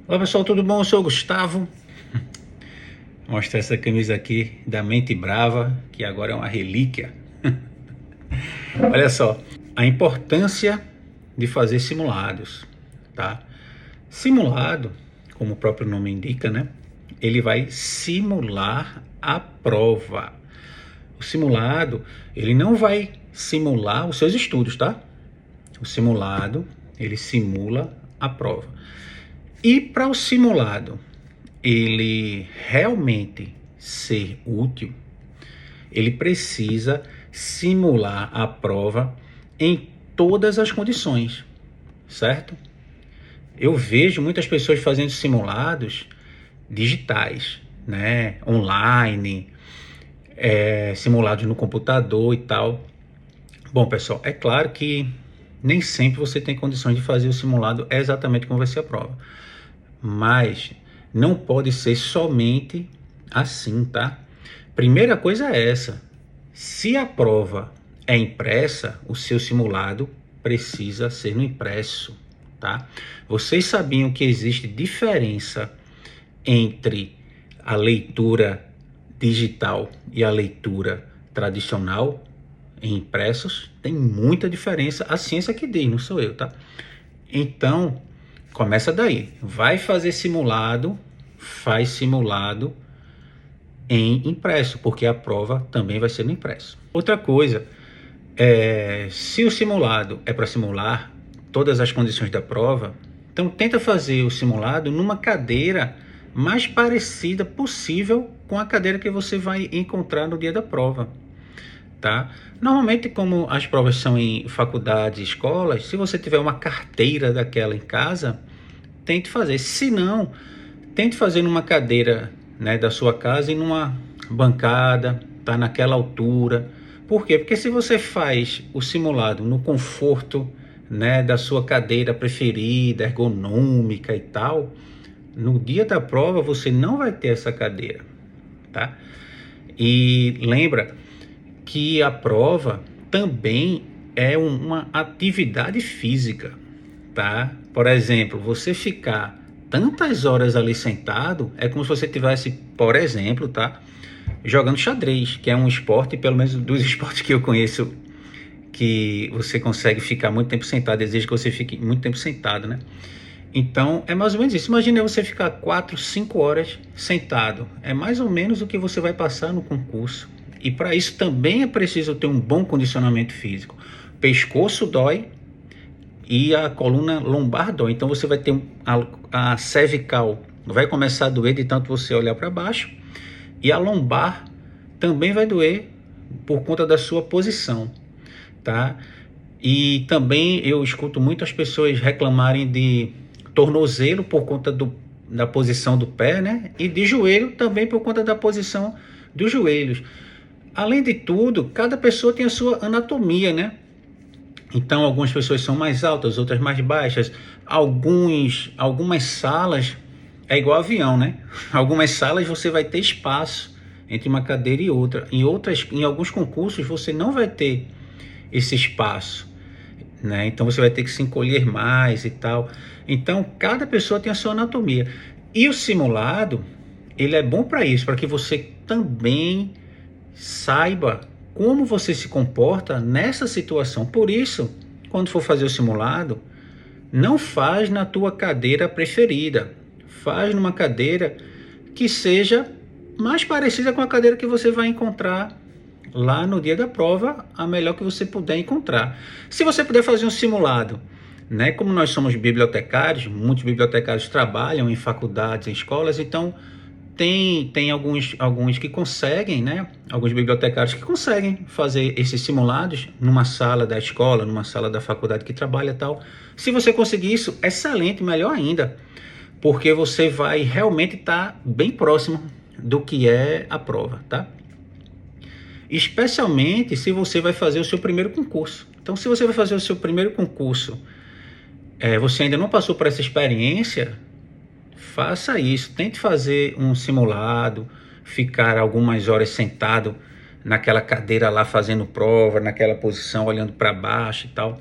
Olá pessoal, tudo bom? Eu sou o Gustavo. Vou mostrar essa camisa aqui da Mente Brava, que agora é uma relíquia. Olha só, a importância de fazer simulados, tá? Simulado, como o próprio nome indica, né? Ele vai simular a prova. O simulado, ele não vai simular os seus estudos, tá? O simulado, ele simula a prova. E para o simulado ele realmente ser útil, ele precisa simular a prova em todas as condições, certo? Eu vejo muitas pessoas fazendo simulados digitais, né? Online, simulados no computador e tal. Bom, pessoal, é claro que nem sempre você tem condições de fazer o simulado exatamente como vai ser a prova. Mas não pode ser somente assim, tá? Primeira coisa é essa. Se a prova é impressa, o seu simulado precisa ser no impresso, tá? Vocês sabiam que existe diferença entre a leitura digital e a leitura tradicional em impressos? Tem muita diferença. A ciência que diz, não sou eu, tá? Então, começa daí. Vai fazer simulado, faz simulado em impresso, porque a prova também vai ser no impresso. Outra coisa, se o simulado é para simular todas as condições da prova, então tenta fazer o simulado numa cadeira mais parecida possível com a cadeira que você vai encontrar no dia da prova, tá? Normalmente, como as provas são em faculdades e escolas, se você tiver uma carteira daquela em casa, tente fazer. Se não, tente fazer numa cadeira, né, da sua casa e numa bancada, tá naquela altura. Por quê? Porque se você faz o simulado no conforto, né, da sua cadeira preferida, ergonômica e tal, no dia da prova você não vai ter essa cadeira, tá? E lembra que a prova também é uma atividade física, tá? Por exemplo, você ficar tantas horas ali sentado é como se você tivesse, por exemplo, tá, jogando xadrez, que é um esporte, pelo menos dos esportes que eu conheço, que você consegue ficar muito tempo sentado, exige que você fique muito tempo sentado, né? Então, é mais ou menos isso. Imagina você ficar 4, 5 horas sentado. É mais ou menos o que você vai passar no concurso. E para isso também é preciso ter um bom condicionamento físico. Pescoço dói e a coluna lombar dói. Então você vai ter a cervical vai começar a doer de tanto você olhar para baixo. E a lombar também vai doer por conta da sua posição, tá? E também eu escuto muitas pessoas reclamarem de tornozelo por conta da posição do pé, né? E de joelho também por conta da posição dos joelhos. Além de tudo, cada pessoa tem a sua anatomia, né? Então, algumas pessoas são mais altas, outras mais baixas. Algumas salas é igual avião, né? Algumas salas você vai ter espaço entre uma cadeira e outra. Em alguns concursos você não vai ter esse espaço, né? Então você vai ter que se encolher mais e tal. Então, cada pessoa tem a sua anatomia. E o simulado, ele é bom para isso, para que você também saiba como você se comporta nessa situação. Por isso, quando for fazer o simulado, não faz na tua cadeira preferida. Faz numa cadeira que seja mais parecida com a cadeira que você vai encontrar lá no dia da prova, a melhor que você puder encontrar. Se você puder fazer um simulado, né? Como nós somos bibliotecários, muitos bibliotecários trabalham em faculdades, em escolas, então tem alguns que conseguem, né? Alguns bibliotecários que conseguem fazer esses simulados numa sala da escola, numa sala da faculdade que trabalha e tal. Se você conseguir isso, excelente, melhor ainda, porque você vai realmente estar bem próximo do que é a prova, tá? Especialmente se você vai fazer o seu primeiro concurso. Então, se você vai fazer o seu primeiro concurso, você ainda não passou por essa experiência, faça isso, tente fazer um simulado, ficar algumas horas sentado naquela cadeira lá fazendo prova, naquela posição olhando para baixo e tal,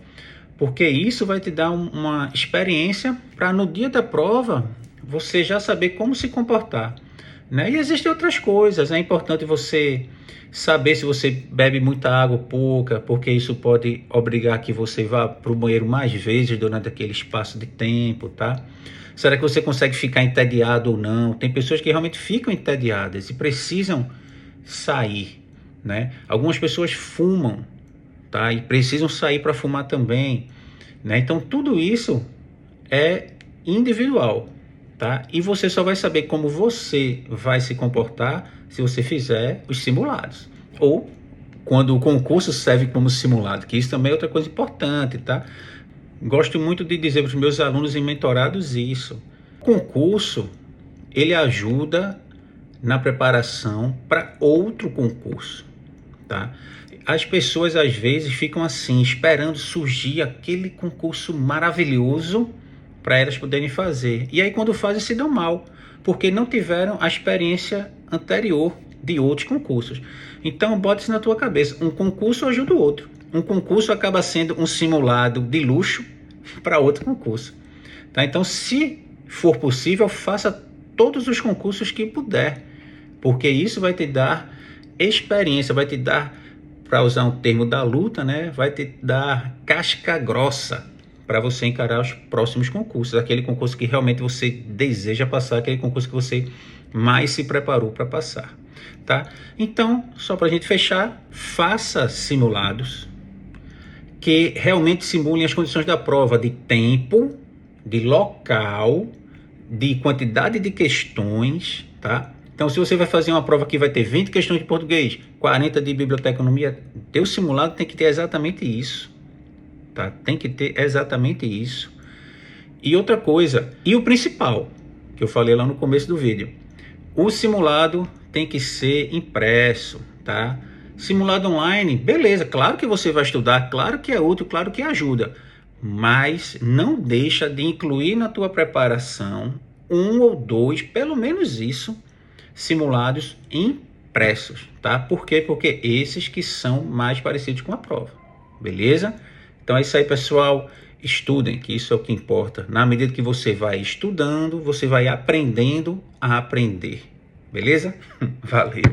porque isso vai te dar uma experiência para no dia da prova você já saber como se comportar, né? E existem outras coisas, é importante você saber se você bebe muita água ou pouca, porque isso pode obrigar que você vá para o banheiro mais vezes durante aquele espaço de tempo, tá? Será que você consegue ficar entediado ou não? Tem pessoas que realmente ficam entediadas e precisam sair, né? Algumas pessoas fumam, tá? E precisam sair para fumar também, né? Então tudo isso é individual, tá? E você só vai saber como você vai se comportar se você fizer os simulados. Ou quando o concurso serve como simulado, que isso também é outra coisa importante, tá? Gosto muito de dizer para os meus alunos e mentorados isso. O concurso, ele ajuda na preparação para outro concurso, tá? As pessoas às vezes ficam assim, esperando surgir aquele concurso maravilhoso para elas poderem fazer. E aí quando fazem se dão mal, porque não tiveram a experiência anterior de outros concursos. Então bote isso na tua cabeça, um concurso ajuda o outro. Um concurso acaba sendo um simulado de luxo para outro concurso, tá? Então se for possível, faça todos os concursos que puder, porque isso vai te dar experiência, vai te dar, para usar um termo da luta, né, vai te dar casca grossa para você encarar os próximos concursos, aquele concurso que realmente você deseja passar, aquele concurso que você mais se preparou para passar, tá? Então, só para a gente fechar, faça simulados que realmente simulem as condições da prova de tempo, de local, de quantidade de questões, tá? Então, se você vai fazer uma prova que vai ter 20 questões de português, 40 de biblioteconomia, teu simulado tem que ter exatamente isso, tá? Tem que ter exatamente isso. E outra coisa, e o principal, que eu falei lá no começo do vídeo, o simulado tem que ser impresso, tá? Simulado online, beleza, claro que você vai estudar, claro que é útil, claro que ajuda, mas não deixa de incluir na tua preparação um ou dois, pelo menos isso, simulados impressos, tá? Por quê? Porque esses que são mais parecidos com a prova, beleza? Então é isso aí, pessoal. Estudem, que isso é o que importa. Na medida que você vai estudando, você vai aprendendo a aprender, beleza? Valeu!